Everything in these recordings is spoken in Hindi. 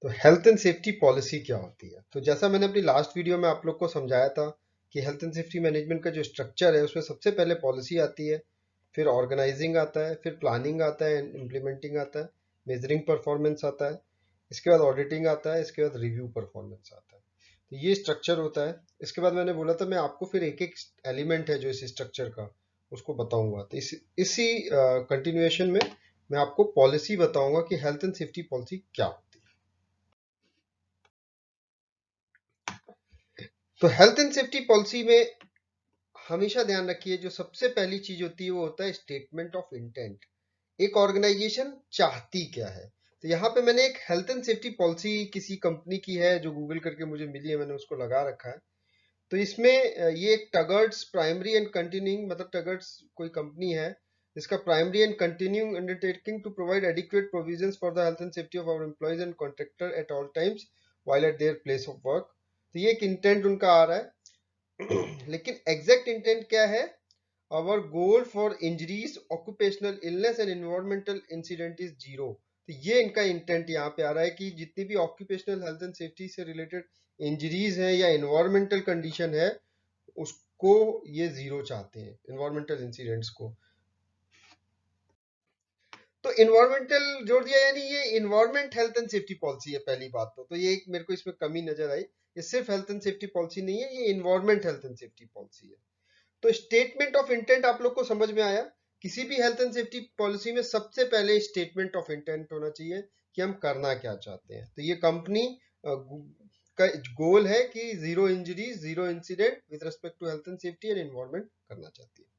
तो हेल्थ एंड सेफ्टी पॉलिसी क्या होती है? तो जैसा मैंने अपनी लास्ट वीडियो में आप लोग को समझाया था कि हेल्थ एंड सेफ्टी मैनेजमेंट का जो स्ट्रक्चर है उसमें सबसे पहले पॉलिसी आती है, फिर ऑर्गेनाइजिंग आता है, फिर प्लानिंग आता है, इम्प्लीमेंटिंग आता है, मेजरिंग परफॉर्मेंस आता है, इसके बाद ऑडिटिंग आता है, इसके बाद रिव्यू परफॉर्मेंस आता है। तो ये स्ट्रक्चर होता है। इसके बाद मैंने बोला था मैं आपको फिर एक एक एलिमेंट है जो इस स्ट्रक्चर का उसको बताऊंगा। तो इसी कंटिन्यूएशन में मैं आपको पॉलिसी बताऊंगा कि हेल्थ एंड सेफ्टी पॉलिसी क्या होती है। तो हेल्थ एंड सेफ्टी पॉलिसी में हमेशा ध्यान रखिए, जो सबसे पहली चीज होती है वो होता है स्टेटमेंट ऑफ इंटेंट। एक ऑर्गेनाइजेशन चाहती क्या है? तो यहाँ पे मैंने एक हेल्थ एंड सेफ्टी पॉलिसी किसी कंपनी की है जो गूगल करके मुझे मिली है, मैंने उसको लगा रखा है। तो इसमें ये एक टगर्ट्स प्राइमरी एंड कंटिन्यूइंग, मतलब टगर्ट्स कोई कंपनी है जिसका primary and continuing undertaking to provide adequate provisions for the health and safety of our employees and contractor at all times while at their place of work. तो ये एक इंटेंट उनका आ रहा है। लेकिन एग्जैक्ट इंटेंट क्या है? Our goal for injuries, occupational illness and environmental incident is zero. तो ये इनका इंटेंट यहाँ पे आ रहा है कि जितनी भी ऑक्यूपेशनल हेल्थ एंड सेफ्टी से रिलेटेड इंजरीज है या एनवायरमेंटल कंडीशन है उसको ये जीरो चाहते हैं, एनवायरमेंटल इंसिडेंट्स को। तो इन्वायरमेंटल जोड़ दिया, यानी ये environment health and safety policy है पहली बात। तो ये एक मेरे को इसमें कमी नजर आई। ये सिर्फ हेल्थ एंड सेफ्टी पॉलिसी नहीं है, ये environment health and safety policy है। तो स्टेटमेंट ऑफ इंटेंट आप लोग को समझ में आया? किसी भी हेल्थ एंड सेफ्टी पॉलिसी में सबसे पहले स्टेटमेंट ऑफ इंटेंट होना चाहिए कि हम करना क्या चाहते हैं। तो ये कंपनी का गोल है कि zero injury, zero incident with respect to health and safety and environment करना चाहती है।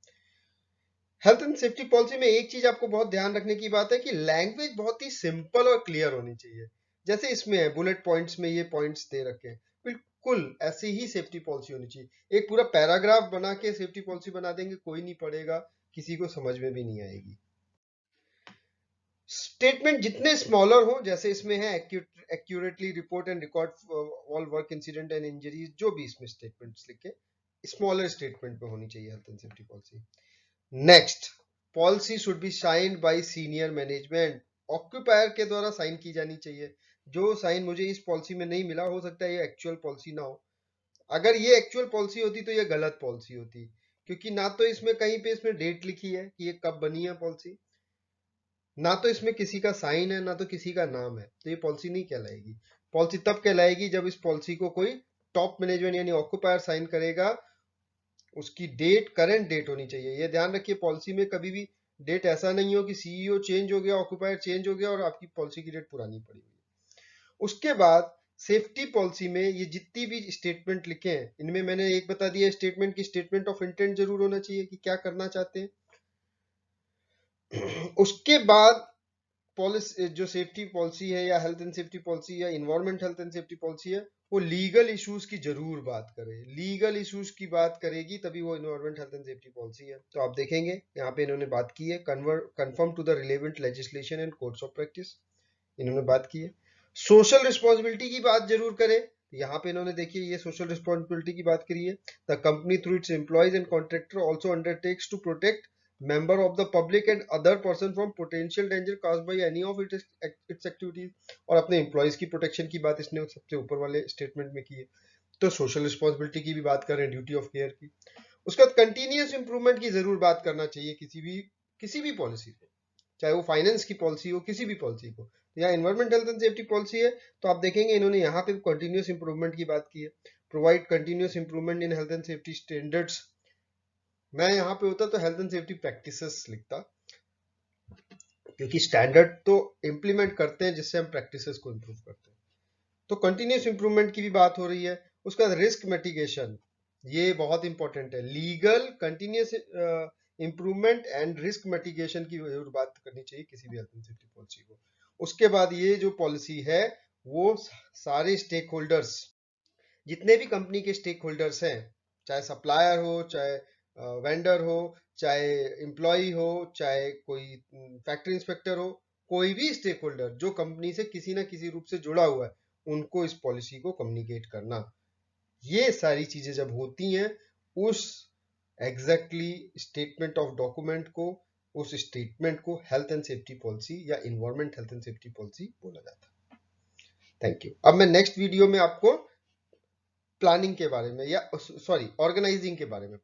हेल्थ एंड सेफ्टी पॉलिसी में एक चीज आपको बहुत ध्यान रखने की बात है कि लैंग्वेज बहुत ही सिंपल और क्लियर होनी चाहिए। जैसे इसमें है बुलेट पॉइंट्स में ये पॉइंट्स दे रखे हैं, बिल्कुल ऐसी ही सेफ्टी पॉलिसी होनी चाहिए। एक पूरा पैराग्राफ बना के सेफ्टी पॉलिसी बना देंगे, कोई नहीं पढ़ेगा, किसी को समझ में भी नहीं आएगी। स्टेटमेंट जितने स्मॉलर हो, जैसे इसमें है accurately report and record all work incident and injuries, जो भी इसमें स्टेटमेंट्स लिखे, स्मॉलर स्टेटमेंट में होनी चाहिए health and safety policy. Next, policy should be signed by senior management. Occupier के द्वारा साइन की जानी चाहिए। जो साइन मुझे इस पॉलिसी में नहीं मिला, हो सकता है ये एक्चुअल पॉलिसी ना हो। अगर ये एक्चुअल पॉलिसी होती तो ये गलत पॉलिसी होती, क्योंकि ना तो इसमें कहीं पे इसमें डेट लिखी है कि ये कब बनी है पॉलिसी, ना तो इसमें किसी का साइन है, ना तो किसी का नाम है। तो ये पॉलिसी नहीं कहलाएगी। पॉलिसी तब कहलाएगी जब इस पॉलिसी को कोई टॉप मैनेजमेंट यानी ऑक्यूपायर साइन करेगा। उसकी डेट करंट डेट होनी चाहिए। ये ध्यान रखिए, पॉलिसी में कभी भी डेट ऐसा नहीं हो कि सीईओ चेंज हो गया, ऑक्यूपायर चेंज हो गया और आपकी पॉलिसी की डेट पुरानी पड़ी हुई। उसके बाद सेफ्टी पॉलिसी में ये जितनी भी स्टेटमेंट लिखे हैं, इनमें मैंने एक बता दिया स्टेटमेंट की स्टेटमेंट ऑफ इंटेंट जरूर होना चाहिए कि क्या करना चाहते हैं। उसके बाद पॉलिसी, जो सेफ्टी पॉलिसी है या हेल्थ एंड सेफ्टी पॉलिसी या environment health and safety policy है, वो लीगल इश्यूज की जरूर बात करे। लीगल इश्यूज की बात करेगी तभी वो environment health and safety policy है। तो आप देखेंगे यहाँ पे इन्होंने बात की है confirm to the relevant legislation and codes of practice, इन्होंने बात की है। सोशल रिस्पॉन्सिबिलिटी की बात जरूर करे। यहाँ पे इन्होंने देखिए ये सोशल रिस्पॉन्सिबिलिटी की बात करी है। The company through its employees and contractor also undertakes to protect member of the public and other person from potential danger caused by any of its activities। और अपने एम्प्लॉइज की प्रोटेक्शन की बात इसने सबसे ऊपर वाले स्टेटमेंट में की है। तो सोशल रिस्पॉन्सिबिलिटी की भी बात कर रहे हैं, ड्यूटी ऑफ केयर की। उसके बाद कंटिन्यूस इंप्रूवमेंट की जरूर बात करना चाहिए किसी भी पॉलिसी को, चाहे वो फाइनेंस की पॉलिसी हो, किसी भी पॉलिसी को। या environment health and safety policy है तो आप देखेंगे इन्होंने यहाँ पे कंटिन्यूस इंप्रूवमेंट की बात की है। Provide continuous improvement in health and safety standards. मैं यहाँ पे होता तो हेल्थ एंड सेफ्टी प्रैक्टिसेस लिखता, क्योंकि स्टैंडर्ड तो इम्प्लीमेंट करते हैं जिससे हम प्रैक्टिसेस को इम्प्रूव करते हैं। तो कंटिन्यूस इंप्रूवमेंट की भी बात हो रही है। उसके बाद रिस्क मिटिगेशन, ये बहुत इंपॉर्टेंट है। Legal continuous improvement and risk mitigation की जरूर बात करनी चाहिए किसी भी हेल्थ एंड सेफ्टी पॉलिसी को। उसके बाद ये जो पॉलिसी है वो सारे स्टेक होल्डर्स, जितने भी कंपनी के स्टेक होल्डर्स हैं, चाहे सप्लायर हो, चाहे वेंडर हो, चाहे एम्प्लॉय हो, चाहे कोई फैक्ट्री इंस्पेक्टर हो, कोई भी स्टेक होल्डर जो कंपनी से किसी ना किसी रूप से जुड़ा हुआ है, उनको इस पॉलिसी को कम्युनिकेट करना। ये सारी चीजें जब होती हैं, उस एग्जैक्टली स्टेटमेंट ऑफ डॉक्यूमेंट को, उस स्टेटमेंट को हेल्थ एंड सेफ्टी पॉलिसी या environment health and safety policy बोला जाता है। Thank you. अब मैं नेक्स्ट वीडियो में आपको प्लानिंग के बारे में या सॉरी ऑर्गेनाइजिंग के बारे में